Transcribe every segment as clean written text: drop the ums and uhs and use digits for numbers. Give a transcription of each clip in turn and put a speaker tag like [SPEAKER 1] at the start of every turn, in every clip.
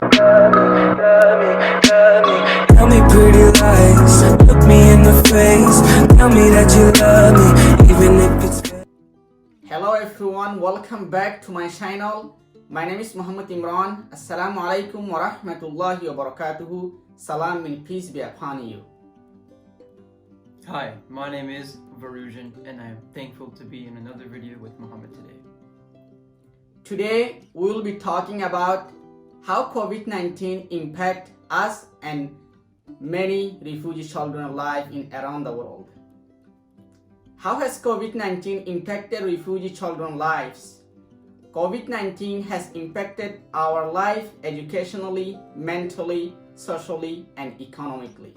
[SPEAKER 1] Tell me pretty lies, look me in the face. Tell me that you love me, even if it's
[SPEAKER 2] Hello everyone, welcome back to my channel. My name is Muhammad Imran. Assalamu alaikum wa rahmatullahi wa barakatuhu. Salam and peace be upon you.
[SPEAKER 3] Hi, my name is Varujan and I am thankful to be in another video with Muhammad today.
[SPEAKER 2] Today we will be talking about how COVID-19 impact us and many refugee children life in around the world. How has COVID-19 impacted refugee children's lives? COVID-19 has impacted our life educationally, mentally, socially, and economically.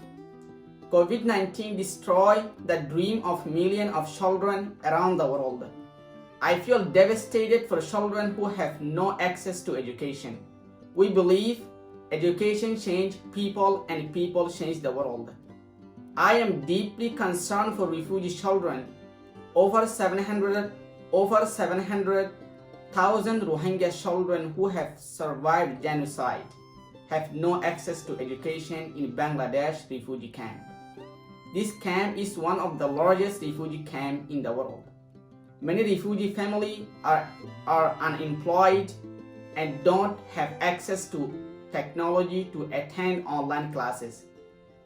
[SPEAKER 2] COVID-19 destroyed the dream of millions of children around the world. I feel devastated for children who have no access to education. We believe education changes people and people change the world. I am deeply concerned for refugee children. Over 700,000 Rohingya children who have survived genocide have no access to education in Bangladesh refugee camp. This camp is one of the largest refugee camps in the world. Many refugee families are unemployed and don't have access to technology to attend online classes.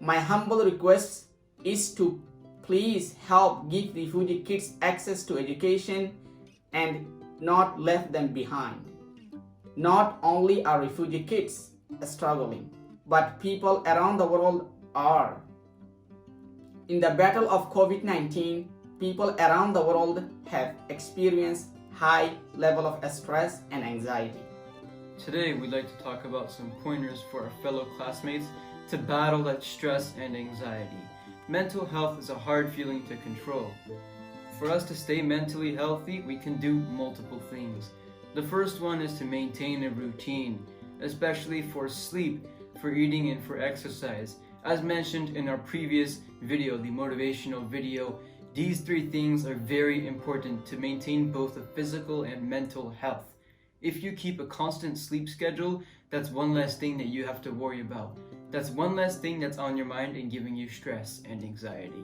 [SPEAKER 2] My humble request is to please help give refugee kids access to education and not left them behind. Not only are refugee kids struggling, but people around the world are. In the battle of COVID-19, people around the world have experienced high level of stress and anxiety.
[SPEAKER 3] Today we'd like to talk about some pointers for our fellow classmates to battle that stress and anxiety. Mental health is a hard feeling to control. For us to stay mentally healthy, we can do multiple things. The first one is to maintain a routine, especially for sleep, for eating, and for exercise. As mentioned in our previous video, the motivational video, these three things are very important to maintain both a physical and mental health. If you keep a constant sleep schedule, that's one less thing that you have to worry about. That's one less thing that's on your mind and giving you stress and anxiety.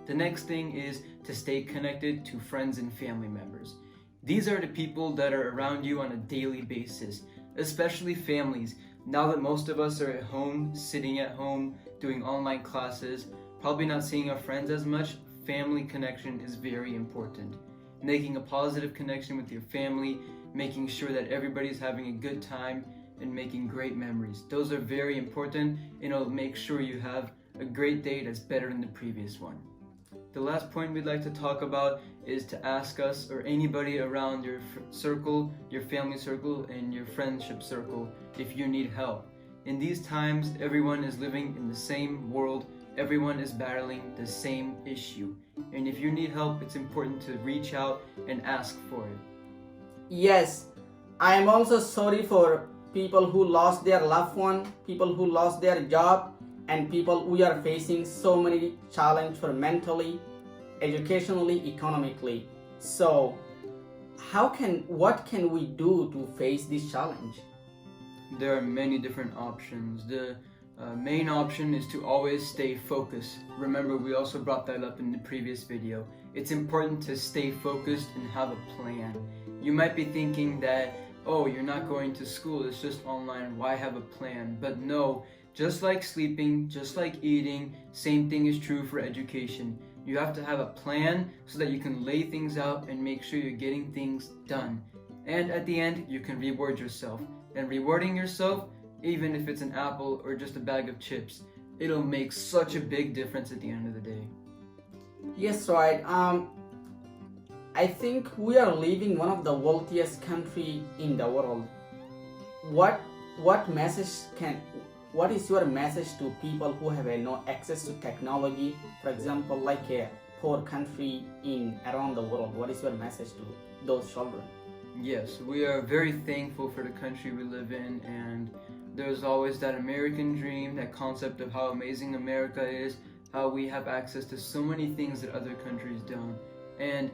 [SPEAKER 3] The next thing is to stay connected to friends and family members. These are the people that are around you on a daily basis, especially families. Now that most of us are at home, sitting at home, doing online classes, probably not seeing our friends as much, family connection is very important. Making a positive connection with your family, making sure that everybody's having a good time, and making great memories. Those are very important, and it'll make sure you have a great day that's better than the previous one. The last point we'd like to talk about is to ask us or anybody around your circle, your family circle, and your friendship circle if you need help. In these times, everyone is living in the same world, everyone is battling the same issue. And if you need help, it's important to reach out and ask for it.
[SPEAKER 2] Yes, I am also sorry for people who lost their loved one, people who lost their job, and people who are facing so many challenges for mentally, educationally, economically. So, what can we do to face this challenge?
[SPEAKER 3] There are many different options. The main option is to always stay focused. Remember, we also brought that up in the previous video. It's important to stay focused and have a plan. You might be thinking that, oh, you're not going to school, it's just online, why have a plan? But no, just like sleeping, just like eating, same thing is true for education. You have to have a plan so that you can lay things out and make sure you're getting things done. And at the end, you can reward yourself. And rewarding yourself, even if it's an apple or just a bag of chips, it'll make such a big difference at the end of the day.
[SPEAKER 2] Yes, right. I think we are living one of the wealthiest country in the world. What is your message to people who have no access to technology? For example, like a poor country around the world. What is your message to those children?
[SPEAKER 3] Yes, we are very thankful for the country we live in, and there's always that American dream, that concept of how amazing America is, how we have access to so many things that other countries don't. And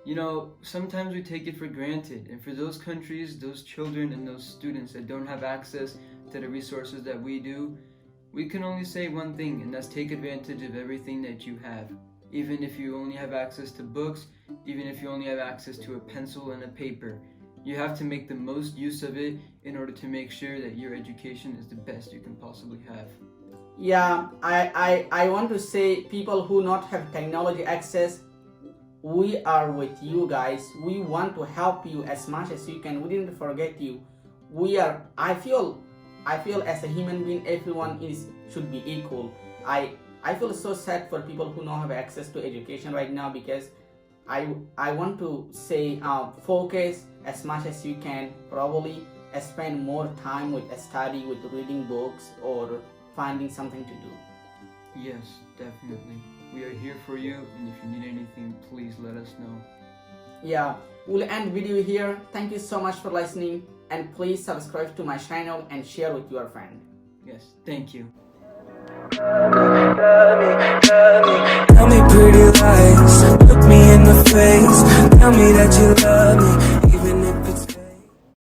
[SPEAKER 3] you know, sometimes we take it for granted, and for those countries, those children and those students that don't have access to the resources that we do, we can only say one thing, and that's take advantage of everything that you have. Even if you only have access to books, even if you only have access to a pencil and a paper, you have to make the most use of it in order to make sure that your education is the best you can possibly have.
[SPEAKER 2] Yeah, I want to say, people who not have technology access, we are with you guys. We want to help you as much as you can. We didn't forget you. I feel as a human being, everyone should be equal. I feel so sad for people who don't have access to education right now, because I want to say, focus as much as you can. Probably spend more time with study, with reading books, or finding something to do.
[SPEAKER 3] Yes, definitely. We are here for you, and if you need anything, please let us know.
[SPEAKER 2] Yeah, we'll end video here. Thank you so much for listening, and please subscribe to my channel and share with your friend.
[SPEAKER 3] Yes, thank you.
[SPEAKER 1] Tell me pretty lies, look me in the face, tell me that you love me.